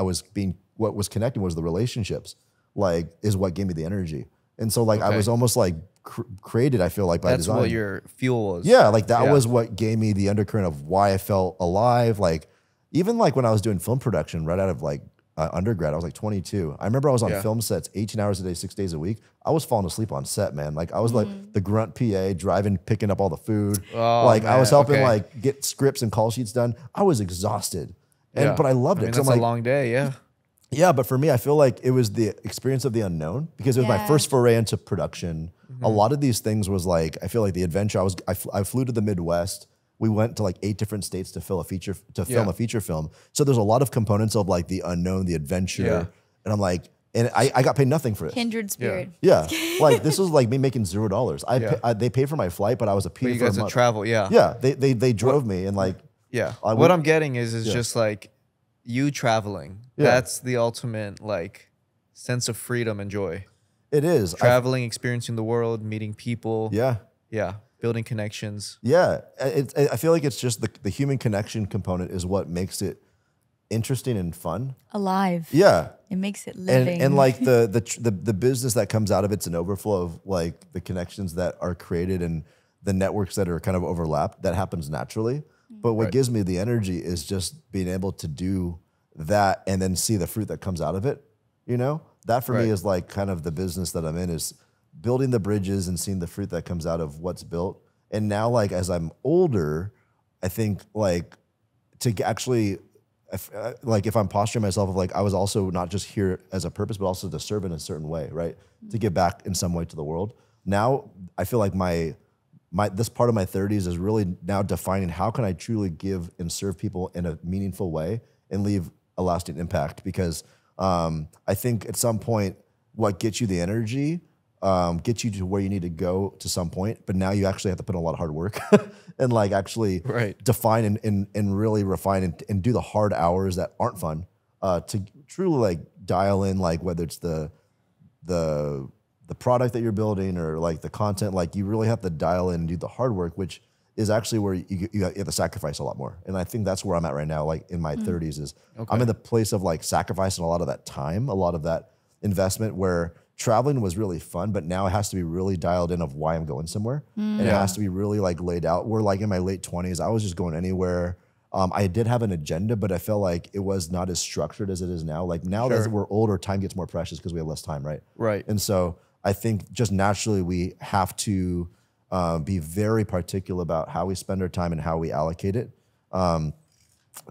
was connecting was the relationships, like is what gave me the energy. And so like I Okay. was almost like created, I feel like by That's design. what your fuel was. Yeah, like that Yeah. was what gave me the undercurrent of why I felt alive. Like even like when I was doing film production right out of like undergrad. I was like 22. I remember I was on Yeah. film sets 18 hours a day, 6 days a week. I was falling asleep on set, man. Like I was like the grunt PA, driving, picking up all the food. Oh, like I was man, helping okay. like get scripts and call sheets done. I was exhausted, Yeah. but I loved it. mean, 'Cause that's I'm a like, long day. Yeah. yeah, but for me, I feel like it was the experience of the unknown because it was my Yeah. first foray into production. A lot of these things was like, I feel like the adventure. I flew to the Midwest. We went to like 8 different states to film a feature film. So there's a lot of components of like the unknown, the adventure, Yeah. and I'm like, and I got paid nothing for it. Kindred spirit. Yeah, like this was like me making $0. Yeah. They paid for my flight, but I was a But PA you for a guys would month. travel. Yeah. Yeah, they drove me and like Yeah. I What would- I'm getting is Yeah. just like you traveling. Yeah. That's the ultimate like sense of freedom and joy. it is. Traveling, experiencing the world, meeting people. Yeah. Yeah. Building connections. Yeah, I feel like it's just the human connection component is what makes it interesting and fun. Alive. Yeah, It makes it living. and like the business that comes out of it's an overflow of like the connections that are created and the networks that are kind of overlapped. That happens naturally. But what Right. gives me the energy is just being able to do that and then see the fruit that comes out of it. You know, that for me Right. is like kind of the business that I'm in is building the bridges and seeing the fruit that comes out of what's built. And now, like as I'm older, I think like actually, if I'm posturing myself of like I was also not just here as a purpose, but also to serve in a certain way, right? To give back in some way to the world. Now I feel like my this part of my 30s is really now defining how can I truly give and serve people in a meaningful way and leave a lasting impact. Because I think at some point, what gets you the energy gets you to where you need to go to some point. But now you actually have to put in a lot of hard work and like actually Right. define and really refine and do the hard hours that aren't fun to truly like dial in like whether it's the product that you're building or like the content, like you really have to dial in and do the hard work, which is actually where you have to sacrifice a lot more. And I think that's where I'm at right now, like in my 30s is I'm in the place of like sacrificing a lot of that time, a lot of that investment where traveling was really fun, but now it has to be really dialed in of why I'm going somewhere. And it has to be really like laid out. We're like in my late 20s, I was just going anywhere. I did have an agenda, but I felt like it was not as structured as it is now. Like now Sure. that we're older, time gets more precious because we have less time, right? Right. And so I think just naturally we have to be very particular about how we spend our time and how we allocate it. And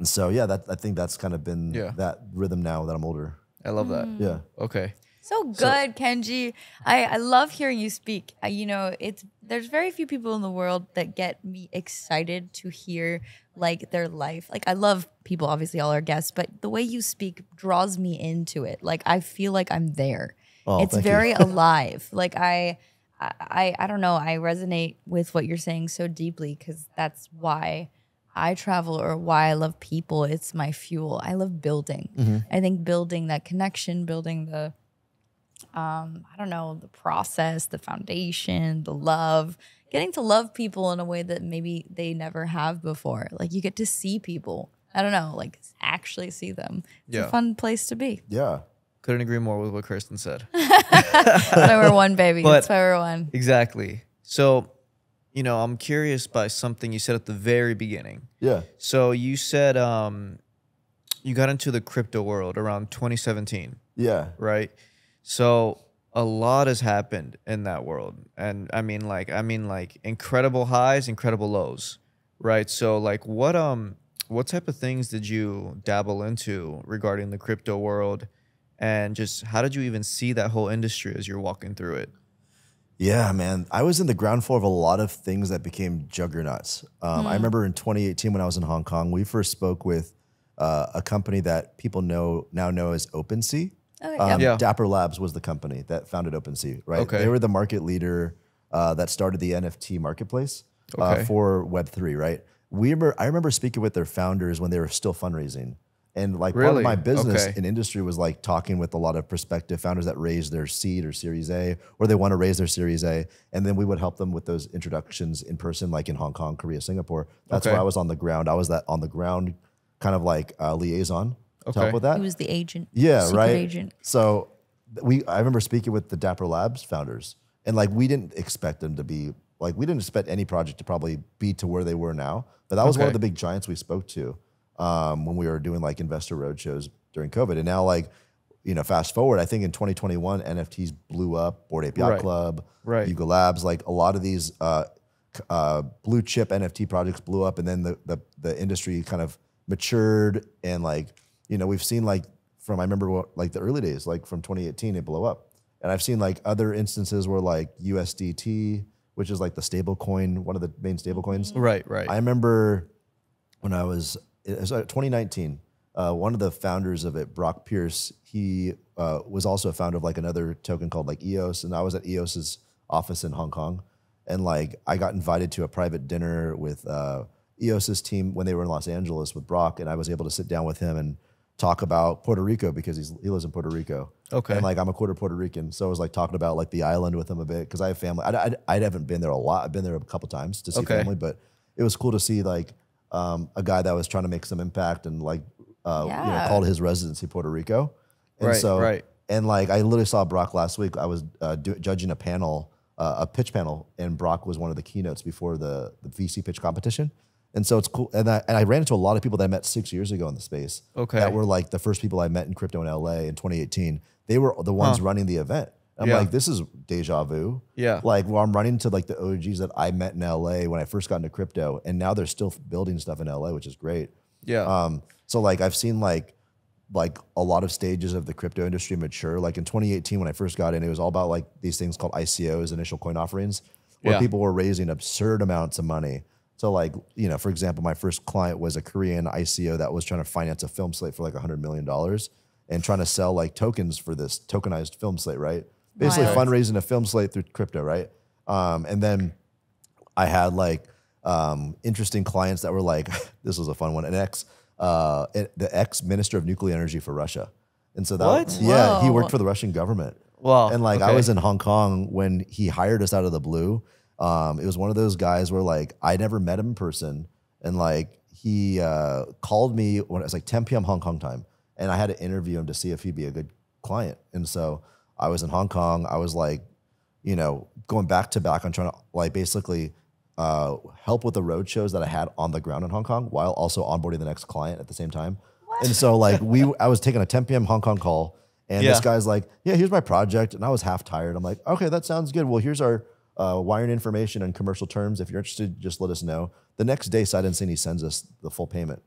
so, yeah, I think that's kind of been Yeah. that rhythm now that I'm older. I love that. Yeah. Okay. So good, Kenji. I love hearing you speak. You know, there's very few people in the world that get me excited to hear like their life. Like I love people, obviously all our guests, but the way you speak draws me into it. Like I feel like I'm there. Oh, It's thank you. very alive. Like I don't know. I resonate with what you're saying so deeply because that's why I travel or why I love people. It's my fuel. I love building. Mm-hmm. I think building that connection, building the I don't know, the process, the foundation, the love, getting to love people in a way that maybe they never have before. Like you get to see people. I don't know, like actually see them. It's Yeah. a fun place to be. Yeah. Couldn't agree more with what Kirsten said. That's why we're one, baby. But- That's why we're one. Exactly. So, you know, I'm curious by something you said at the very beginning. Yeah. So you said you got into the crypto world around 2017, Yeah. right? So a lot has happened in that world. And I mean like incredible highs, incredible lows, right? So like what type of things did you dabble into regarding the crypto world? And just how did you even see that whole industry as you're walking through it? Yeah, man. I was in the ground floor of a lot of things that became juggernauts. I remember in 2018 when I was in Hong Kong, we first spoke with a company that people now know as OpenSea. Okay, yeah. Yeah. Dapper Labs was the company that founded OpenSea, right? Okay. They were the market leader that started the NFT marketplace Okay. for Web3, right? I remember speaking with their founders when they were still fundraising. And like part Really? of my business Okay. in industry was like talking with a lot of prospective founders that raised their seed or Series A, or they want to raise their Series A. And then we would help them with those introductions in person, like in Hong Kong, Korea, Singapore. That's Okay. where I was on the ground. I was that on the ground kind of like liaison to Okay. help with that. He was the agent. Yeah, secret right. agent. So I remember speaking with the Dapper Labs founders, and like we didn't expect them to be like we didn't expect any project to probably be to where they were now. But that was one of Okay. the big giants we spoke to. when we were doing like investor roadshows during COVID. And now like, fast forward, I think in 2021, NFTs blew up, Bored Ape Yacht Club, Yuga Labs, like a lot of these blue chip NFT projects blew up, and then the industry kind of matured, and like, we've seen like I remember like the early days, like from 2018, it blew up. And I've seen like other instances where like USDT, which is like the stable coin, one of the main stable coins. Right. I remember when it was 2019, one of the founders of it, Brock Pierce, he was also a founder of like another token called like EOS. And I was at EOS's office in Hong Kong. And like I got invited to a private dinner with EOS's team when they were in Los Angeles with Brock. And I was able to sit down with him and talk about Puerto Rico because he lives in Puerto Rico. Okay. And like I'm a quarter Puerto Rican, so I was like talking about like the island with him a bit because I have family. I haven't been there a lot. I've been there a couple times to see family, but it was cool to see like a guy that was trying to make some impact and like called his residency Puerto Rico. And and like I literally saw Brock last week. I was judging a panel, a pitch panel, and Brock was one of the keynotes before the VC pitch competition. And so it's cool. And I ran into a lot of people that I met 6 years ago in the space. Okay. That were like the first people I met in crypto in LA in 2018. They were the ones running the event. I'm like, this is deja vu. Yeah. Like, well, I'm running to like the OGs that I met in LA when I first got into crypto, and now they're still building stuff in LA, which is great. Yeah. So like I've seen like a lot of stages of the crypto industry mature. Like in 2018 when I first got in, it was all about like these things called ICOs, initial coin offerings, where people were raising absurd amounts of money. So like, for example, my first client was a Korean ICO that was trying to finance a film slate for like $100 million and trying to sell like tokens for this tokenized film slate, right? Basically fundraising a film slate through crypto, right? And then I had like interesting clients that were like, this was a fun one, the ex-minister of nuclear energy for Russia. And so he worked for the Russian government. Wow. And like I was in Hong Kong when he hired us out of the blue. It was one of those guys where like I never met him in person, and like he called me when it was like 10 p.m. Hong Kong time, and I had to interview him to see if he'd be a good client. And so I was in Hong Kong. I was like, going back to back on trying to like basically help with the road shows that I had on the ground in Hong Kong while also onboarding the next client at the same time. What? And so like I was taking a 10 p.m. Hong Kong call, and this guy's like, yeah, here's my project, and I was half tired. I'm like, okay, that sounds good. Well, here's our wiring information and commercial terms. If you're interested, just let us know. The next day, Sight Unseen, he sends us the full payment.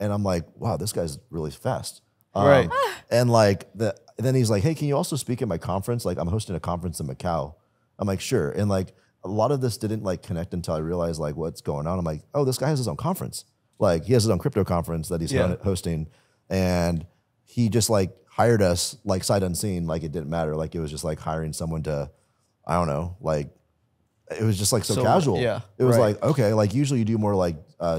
And I'm like, wow, this guy's really fast. Right. And like then he's like, hey, can you also speak at my conference? Like I'm hosting a conference in Macau. I'm like, sure. And like a lot of this didn't like connect until I realized like what's going on. I'm like, oh, this guy has his own conference. Like he has his own crypto conference that he's hosting. And he just like hired us like Sight Unseen. Like it didn't matter. Like it was just like hiring someone to, I don't know, like, it was just like so casual. Yeah, it was like, okay, like usually you do more like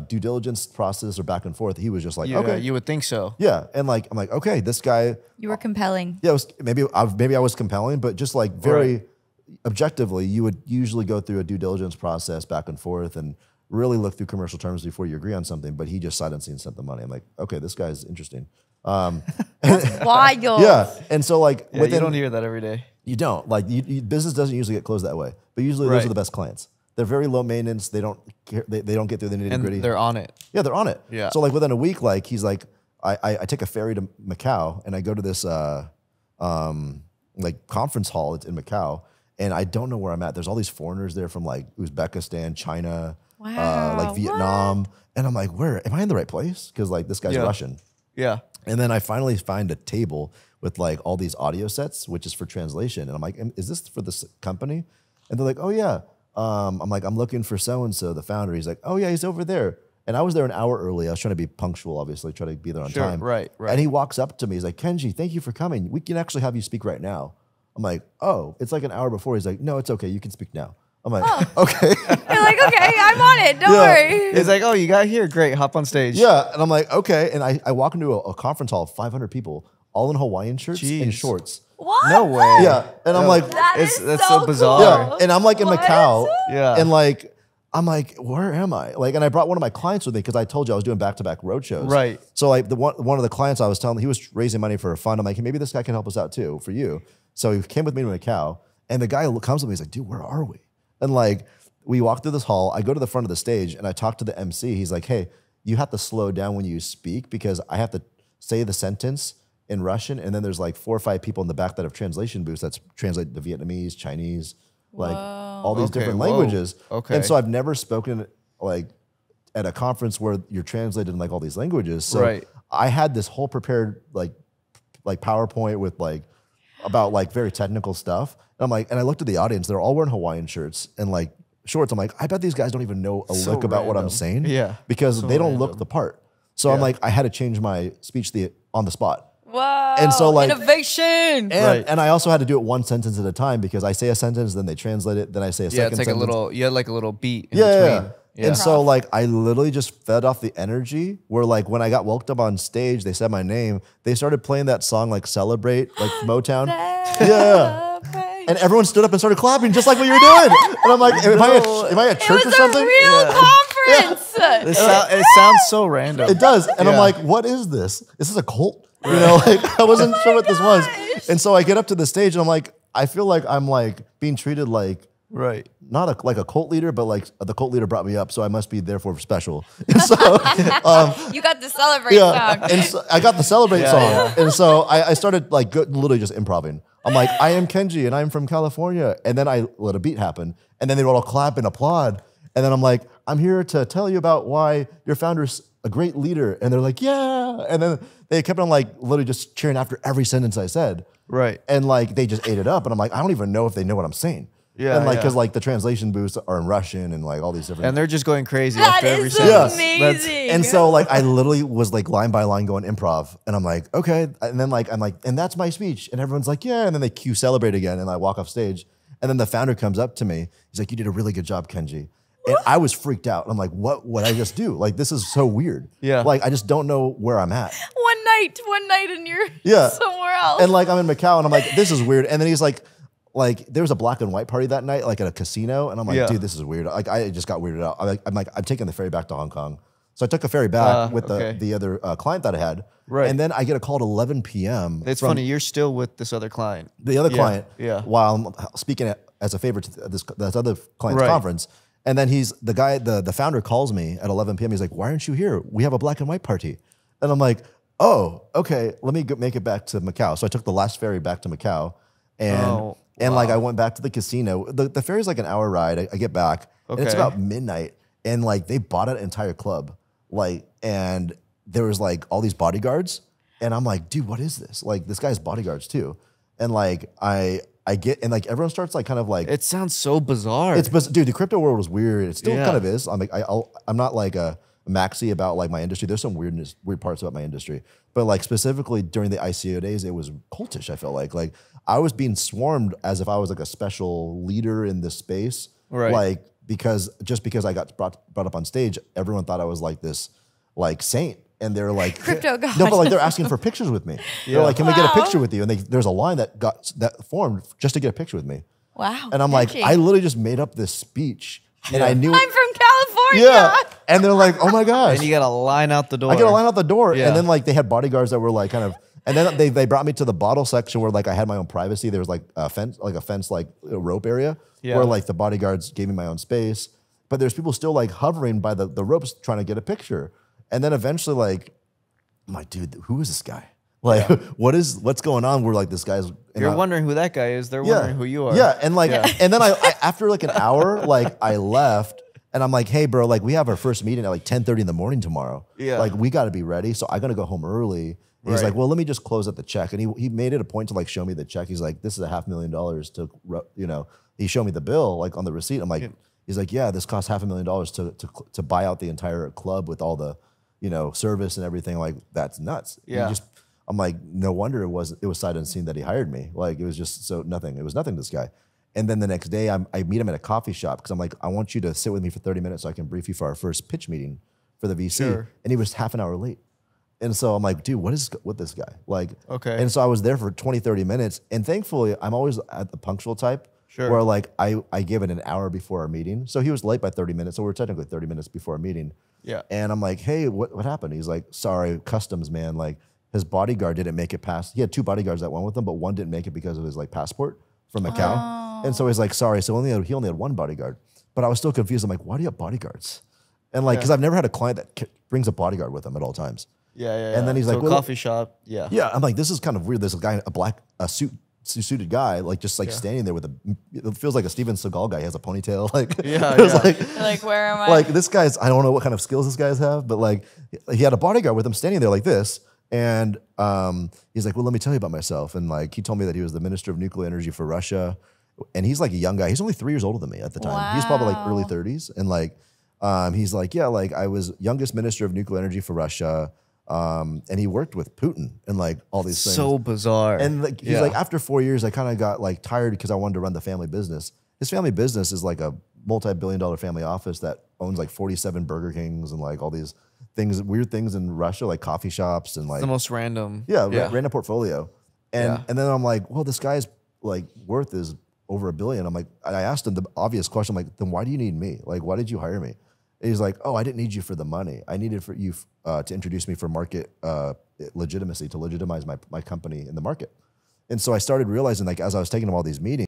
due diligence process or back and forth. He was just like, okay. You would think so. Yeah. And like, I'm like, okay, this guy. You were compelling. Yeah, it was, maybe I was compelling, but just like very objectively, you would usually go through a due diligence process back and forth and really look through commercial terms before you agree on something. But he just Sight Unseen sent the money. I'm like, okay, this guy's interesting. That's wild. Yeah. And so like, you don't hear that every day. You don't. Like business doesn't usually get closed that way, but usually those are the best clients. They're very low maintenance. They don't care. They don't get through the nitty gritty. And they're on it. Yeah, they're on it. Yeah. So like within a week, like he's like, I take a ferry to Macau and I go to this like conference hall. It's in Macau, and I don't know where I'm at. There's all these foreigners there from like Uzbekistan, China, like Vietnam, and I'm like, where am I in the right place? Because like this guy's Russian. Yeah. And then I finally find a table with like all these audio sets, which is for translation. And I'm like, is this for this company? And they're like, oh yeah. I'm like, I'm looking for so-and-so, the founder. He's like, oh yeah, he's over there. And I was there an hour early. I was trying to be punctual, obviously, try to be there on time. Right. And he walks up to me. He's like, Kenji, thank you for coming. We can actually have you speak right now. I'm like, oh, it's like an hour before. He's like, no, it's okay. You can speak now. I'm like, okay. You're like, okay, I'm on it. Don't worry. He's like, oh, you got here. Great. Hop on stage. Yeah. And I'm like, okay. And I walk into a conference hall of 500 people, all in Hawaiian shirts and shorts. What? No way. Yeah. And I'm like, that's so bizarre. Yeah. And I'm like in Macau. Yeah. And like, I'm like, where am I? Like, and I brought one of my clients with me because I told you I was doing back-to-back road shows. Right. So like one of the clients I was telling, he was raising money for a fund. I'm like, hey, maybe this guy can help us out too for you. So he came with me to Macau, and the guy comes with me. He's like, dude, where are we? And like, we walk through this hall. I go to the front of the stage and I talk to the MC. He's like, hey, you have to slow down when you speak because I have to say the sentence in Russian, and then there's like 4 or 5 people in the back that have translation booths that's translate the Vietnamese, Chinese, like all these different languages. Okay. And so I've never spoken like at a conference where you're translated in like all these languages. So I had this whole prepared like PowerPoint with like about like very technical stuff. And I'm like, and I looked at the audience, they're all wearing Hawaiian shirts and like shorts. I'm like, I bet these guys don't even know a lick about what I'm saying. Yeah. Because they don't look the part. So I'm like, I had to change my speech on the spot. Wow. And so like innovation. And I also had to do it one sentence at a time because I say a sentence, then they translate it, then I say a second it's like sentence. you had like a little beat in between. Yeah. And so like I literally just fed off the energy where like when I got woke up on stage, they said my name, they started playing that song like Celebrate, like Motown. And everyone stood up and started clapping just like what you were doing. And I'm like, am I at church or something? It was a real conference. It sounds so random. It does. And I'm like, what is this? Is this a cult? You know, like I wasn't sure what this was. And so I get up to the stage and I'm like, I feel like I'm like being treated like not like a cult leader, but like the cult leader brought me up, so I must be therefore special. And so you got the Celebrate song. And so I got the Celebrate song. And so I started like literally just improvising. I'm like, I am Kenji and I'm from California. And then I let a beat happen. And then they would all clap and applaud. And then I'm like, I'm here to tell you about why your founder's a great leader. And they're like, yeah. And then they kept on like literally just cheering after every sentence I said. Right. And like they just ate it up. And I'm like, I don't even know if they know what I'm saying. Yeah. And like, cause like the translation booths are in Russian and like all these different. And they're just going crazy That after every is sentence. amazing. And so like I literally was like line by line going improv. And I'm like, okay. And then like, I'm like, and that's my speech. And everyone's like, yeah. And then they cue Celebrate again. And I walk off stage. And then the founder comes up to me. He's like, you did a really good job, Kenji. And I was freaked out. I'm like, what would I just do? Like, this is so weird. Yeah. Like, I just don't know where I'm at. One night and you're somewhere else. And like, I'm in Macau and I'm like, this is weird. And then he's like, there was a black and white party that night, like at a casino. And I'm like, dude, this is weird. Like, I just got weirded out. I'm taking the ferry back to Hong Kong. So I took a ferry back with the other client that I had. Right. And then I get a call at 11 p.m. It's funny, you're still with this other client. The other client. Yeah. While I'm speaking as a favor to this other client's conference. And then the guy, the founder calls me at 11 p.m. He's like, why aren't you here? We have a black and white party. And I'm like, oh, okay, let me make it back to Macau. So I took the last ferry back to Macau. And like I went back to the casino. The ferry's like an hour ride. I get back and it's about midnight. And like they bought an entire club. Like, and there was like all these bodyguards. And I'm like, dude, what is this? Like this guy's bodyguards too. And like I get, and like everyone starts like kind of like. It sounds so bizarre. Dude, the crypto world was weird. It still kind of is. I'm like, I'm not like a maxi about like my industry. There's some weird parts about my industry. But like specifically during the ICO days, it was cultish, I felt like I was being swarmed as if I was like a special leader in this space. Right. Like, because I got brought up on stage, everyone thought I was like this like saint. And they're like, crypto god. No, but like they're asking for pictures with me. They're like, can we get a picture with you? And there's a line that formed just to get a picture with me. Wow. And I'm like, I literally just made up this speech. And I knew I'm from California. Yeah. And they're like, oh my gosh. And you got to line out the door. I got to line out the door. Yeah. And then like they had bodyguards that were like kind of, and then they brought me to the bottle section where like I had my own privacy. There was like a fence, like a rope area where like the bodyguards gave me my own space. But there's people still like hovering by the ropes trying to get a picture. And then eventually like, I'm like, dude, who is this guy? Like, what's going on? We're like, this guy's. You're wondering who that guy is. They're wondering who you are. Yeah, and like, and then I after like an hour, like I left, and I'm like, hey, bro, like we have our first meeting at like 10:30 in the morning tomorrow. Yeah, like we got to be ready. So I got to go home early. And he's like, well, let me just close up the check, and he made it a point to like show me the check. He's like, this is $500,000 to, he showed me the bill like on the receipt. I'm like, he's like, yeah, this costs $500,000 to buy out the entire club with all the, service and everything. Like that's nuts. Yeah. I'm like, no wonder it was sight unseen that he hired me. Like it was just nothing. It was nothing to this guy. And then the next day I meet him at a coffee shop because I'm like, I want you to sit with me for 30 minutes so I can brief you for our first pitch meeting for the VC. Sure. And he was half an hour late. And so I'm like, dude, what is with this guy? Like, okay. And so I was there for 20, 30 minutes. And thankfully I'm always at the punctual type where like I give it an hour before our meeting. So he was late by 30 minutes. So we're technically 30 minutes before our meeting. Yeah. And I'm like, hey, what happened? He's like, sorry, customs, man. Like his bodyguard didn't make it past. He had 2 bodyguards that went with him, but one didn't make it because of his like passport from Macau. Oh. And so he's like, sorry. So he only had 1 bodyguard. But I was still confused. I'm like, why do you have bodyguards? And like, because I've never had a client that brings a bodyguard with them at all times. Yeah. And then he's like, well, coffee shop. Yeah. Yeah. I'm like, this is kind of weird. There's a guy, a suited guy, like just like standing there with it feels like a Steven Seagal guy. He has a ponytail. Like, Like, where am I? Like this guy's, I don't know what kind of skills this guys have, but like he had a bodyguard with him standing there like this. And he's like, well, let me tell you about myself. And like, he told me that he was the Minister of Nuclear Energy for Russia. And he's like a young guy. He's only 3 years older than me at the time. Wow. He's probably like early 30s. And like, he's like, yeah, like I was youngest Minister of Nuclear Energy for Russia. And he worked with Putin and like all these things. So bizarre. And like, he's like, after 4 years, I kind of got like tired because I wanted to run the family business. His family business is like a multi-billion-dollar family office that owns like 47 Burger Kings and like all these things, weird things in Russia, like coffee shops and like the most random. Random portfolio. And then I'm like, well, this guy's like worth is over $1 billion. I'm like, I asked him the obvious question. I'm like, then why do you need me? Like, why did you hire me? And he's like, oh, I didn't need you for the money. I needed for you to introduce me for market legitimacy, to legitimize my company in the market. And so I started realizing, like, as I was taking him all these meetings,